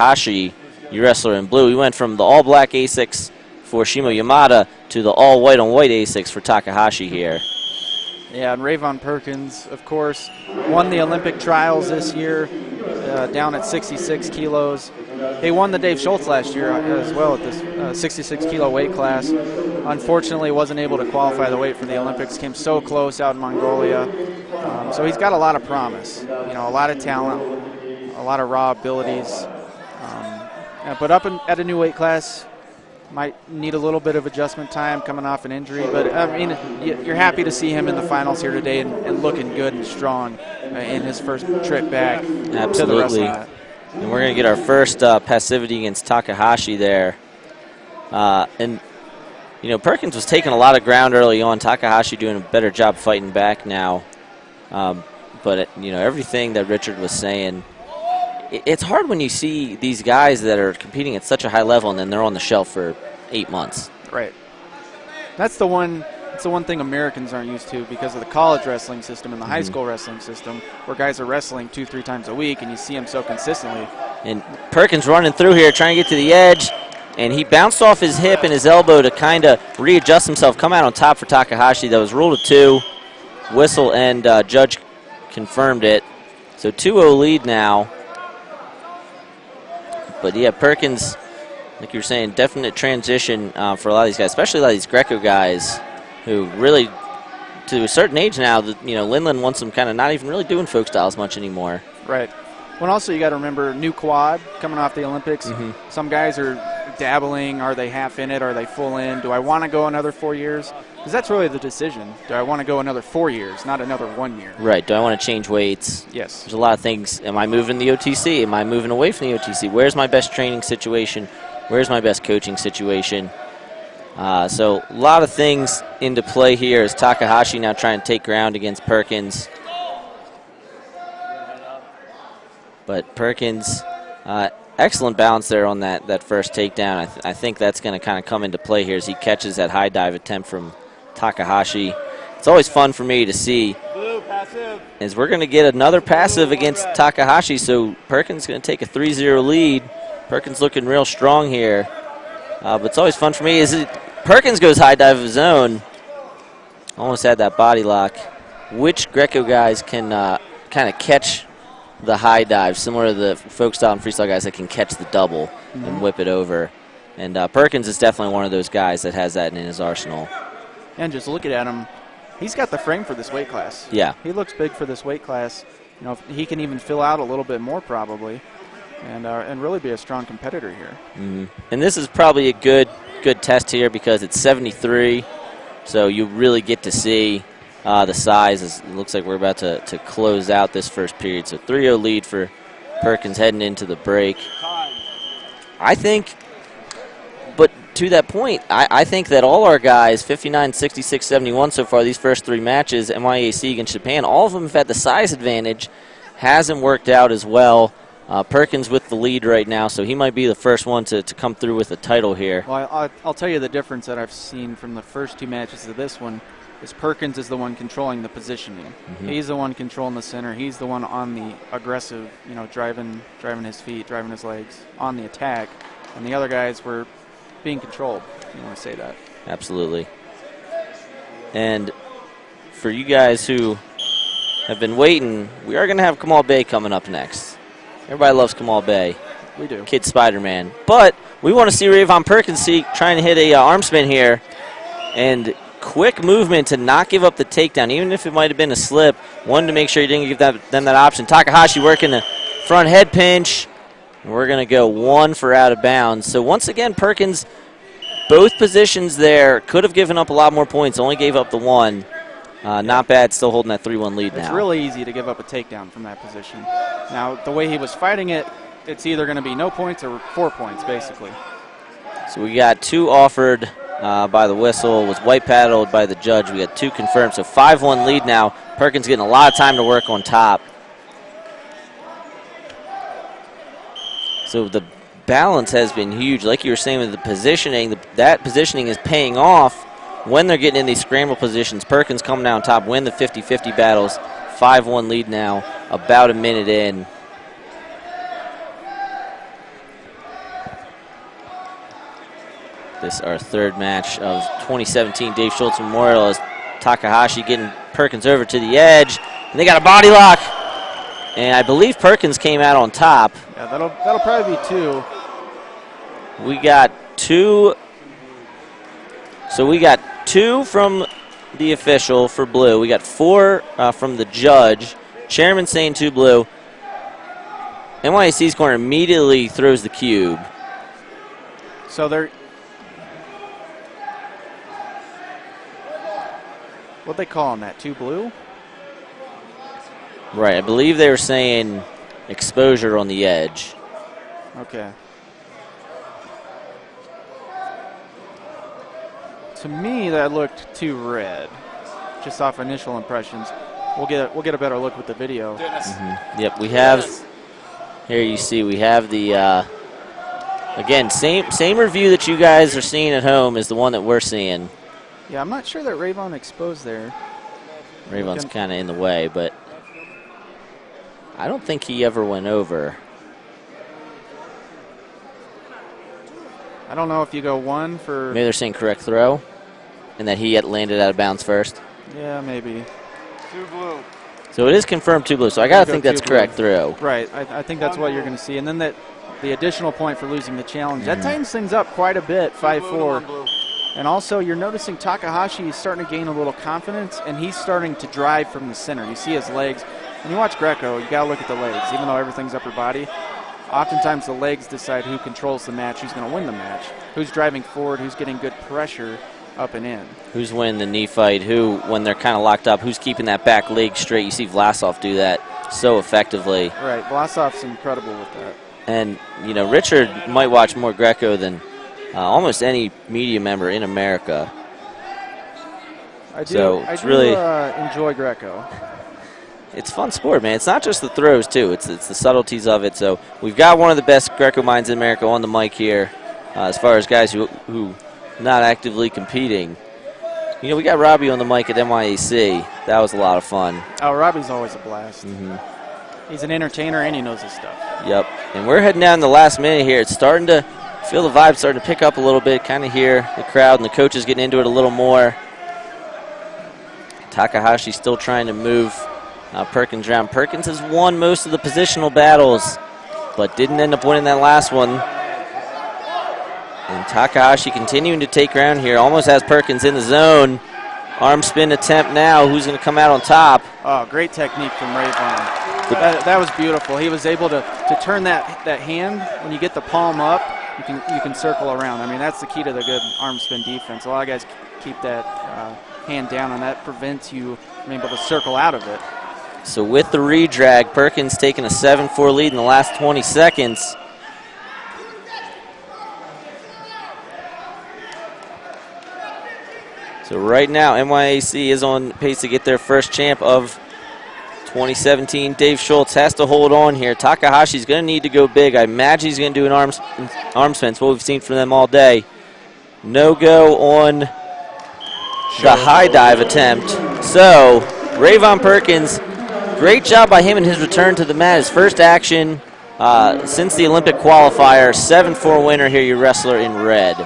Takahashi, your wrestler in blue. We went from the all-black Asics for Shimo Yamada to the all-white on white Asics for Takahashi here. Yeah, and RaVaughn Perkins, of course, won the Olympic trials this year, down at 66 kilos. He won the Dave Schultz last year as well at this 66 kilo weight class. Unfortunately, wasn't able to qualify the weight for the Olympics. Came so close out in Mongolia. So he's got a lot of promise, a lot of talent, a lot of raw abilities. But up at a new weight class, might need a little bit of adjustment time coming off an injury. But, I mean, you're happy to see him in the finals here today and looking good and strong in his first trip back to the wrestling mat. And we're going to get our first passivity against Takahashi there. And, Perkins was taking a lot of ground early on. Takahashi doing a better job fighting back now. But, everything that Richard was saying, it's hard when you see these guys that are competing at such a high level and then they're on the shelf for 8 months. Right. That's the one thing Americans aren't used to because of the college wrestling system and the high school wrestling system where guys are wrestling 2-3 times a week and you see them so consistently. And Perkins running through here trying to get to the edge, and he bounced off his hip and his elbow to kind of readjust himself, come out on top for Takahashi. That was ruled a 2. Whistle and judge confirmed it. So 2-0 lead now. But, yeah, Perkins, like you were saying, definite transition for a lot of these guys, especially a lot of these Greco guys who really, to a certain age now, Lindland wants them kind of not even really doing folk styles much anymore. Right. Well, also you got to remember new quad coming off the Olympics. Some guys are dabbling. Are they half in it? Are they full in? Do I want to go another 4 years? Because that's really the decision. Do I want to go another 4 years, not another 1 year? Right. Do I want to change weights? Yes. There's a lot of things. Am I moving the OTC? Am I moving away from the OTC? Where's my best training situation? Where's my best coaching situation? So a lot of things into play here as Takahashi now trying to take ground against Perkins. But Perkins, excellent balance there on that first takedown. I think that's going to kind of come into play here as he catches that high dive attempt from Takahashi. It's always fun for me to see as we're going to get another passive against Takahashi. So Perkins is going to take a 3-0 lead. Perkins looking real strong here. But it's always fun for me. Perkins goes high dive of his own. Almost had that body lock. Which Greco guys can kind of catch the high dive, similar to the folk style and freestyle guys that can catch the double and whip it over. And Perkins is definitely one of those guys that has that in his arsenal. And just looking at him, he's got the frame for this weight class. Yeah. He looks big for this weight class. He can even fill out a little bit more probably and really be a strong competitor here. And this is probably a good test here because it's 73, so you really get to see the size. It looks like we're about to close out this first period. So 3-0 lead for Perkins heading into the break. I think, but to that point, I think that all our guys, 59, 66, 71 so far, these first 3 matches, NYAC against Japan, all of them have had the size advantage. Hasn't worked out as well. Perkins with the lead right now, so he might be the first one to come through with a title here. Well, I'll tell you the difference that I've seen from the first 2 matches to this one is Perkins is the one controlling the positioning. He's the one controlling the center. He's the one on the aggressive, driving his feet, driving his legs on the attack. And the other guys were being controlled, if you want to say that. Absolutely. And for you guys who have been waiting, we are going to have Kamal Bey coming up next. Everybody loves Kamal Bey. We do. Kid Spider-Man. But we want to see RaVaughn Perkins trying to hit a arm spin here. And quick movement to not give up the takedown, even if it might have been a slip. Wanted to make sure you didn't give them that option. Takahashi working the front head pinch. And we're going to go 1 for out of bounds. So once again, Perkins, both positions there, could have given up a lot more points, only gave up the 1. Not bad, still holding that 3-1 lead now. It's really easy to give up a takedown from that position. Now, the way he was fighting it, it's either going to be no points or 4 points, basically. So we got 2 offered by the whistle, was white paddled by the judge. We got 2 confirmed, so 5-1 lead now. Perkins getting a lot of time to work on top. So the balance has been huge. Like you were saying with the positioning, that positioning is paying off when they're getting in these scramble positions. Perkins coming down top, win the 50-50 battles. 5-1 lead now, about a minute in. This our third match of 2017 Dave Schultz Memorial as Takahashi getting Perkins over to the edge. And they got a body lock. And I believe Perkins came out on top. Yeah, that'll probably be 2. We got 2. So we got 2 from the official for blue. We got 4 from the judge. Chairman saying 2 blue. NYAC's corner immediately throws the cube. So they're... What they calling that? 2 blue? Right, I believe they were saying exposure on the edge. Okay. To me, that looked too red, just off initial impressions. We'll get a better look with the video. Yep, we have. Here you see we have the. Again, same review that you guys are seeing at home is the one that we're seeing. Yeah, I'm not sure that RaVaughn exposed there. RaVaugh's kind of in the way, but I don't think he ever went over. I don't know if you go 1 for... Maybe they're saying correct throw, and that he had landed out of bounds first. Yeah, maybe. 2 blue. So it is confirmed 2 blue, so I got to think that's correct throw. Right, I think that's what you're going to see. And then the additional point for losing the challenge. That tightens things up quite a bit, 5-4. And also, you're noticing Takahashi is starting to gain a little confidence, and he's starting to drive from the center. You see his legs. When you watch Greco, you got to look at the legs. Even though everything's upper body, oftentimes the legs decide who controls the match, who's going to win the match, who's driving forward, who's getting good pressure up and in. Who's winning the knee fight, who, when they're kind of locked up, who's keeping that back leg straight. You see Vlasov do that so effectively. Right, Vlasov's incredible with that. And, you know, Richard might watch more Greco than almost any media member in America. I do, so I it's do really enjoy Greco. It's fun sport, man. It's not just the throws, too. It's the subtleties of it. So we've got one of the best Greco minds in America on the mic here as far as guys who not actively competing. You know, we got Robbie on the mic at NYAC. That was a lot of fun. Oh, Robbie's always a blast. He's an entertainer, and he knows his stuff. Yep. And we're heading down the last minute here. It's starting to feel the vibe starting to pick up a little bit, kind of hear the crowd and the coaches getting into it a little more. Takahashi still trying to move Perkins around. Perkins has won most of the positional battles, but didn't end up winning that last one. And Takahashi continuing to take ground here. Almost has Perkins in the zone. Arm spin attempt now. Who's going to come out on top? Oh, great technique from RaVaughn. That was beautiful. He was able to turn that hand. When you get the palm up, you can circle around. I mean, that's the key to the good arm spin defense. A lot of guys keep that hand down, and that prevents you from being able to circle out of it. So with the redrag, Perkins taking a 7-4 lead in the last 20 seconds. So right now, NYAC is on pace to get their first champ of 2017. Dave Schultz has to hold on here. Takahashi's going to need to go big. I imagine he's going to do an arm spin. It's what we've seen from them all day. No go on the high dive attempt. So RaVaughn Perkins, great job by him in his return to the mat. His first action since the Olympic qualifier. 7-4 winner here, your wrestler in red.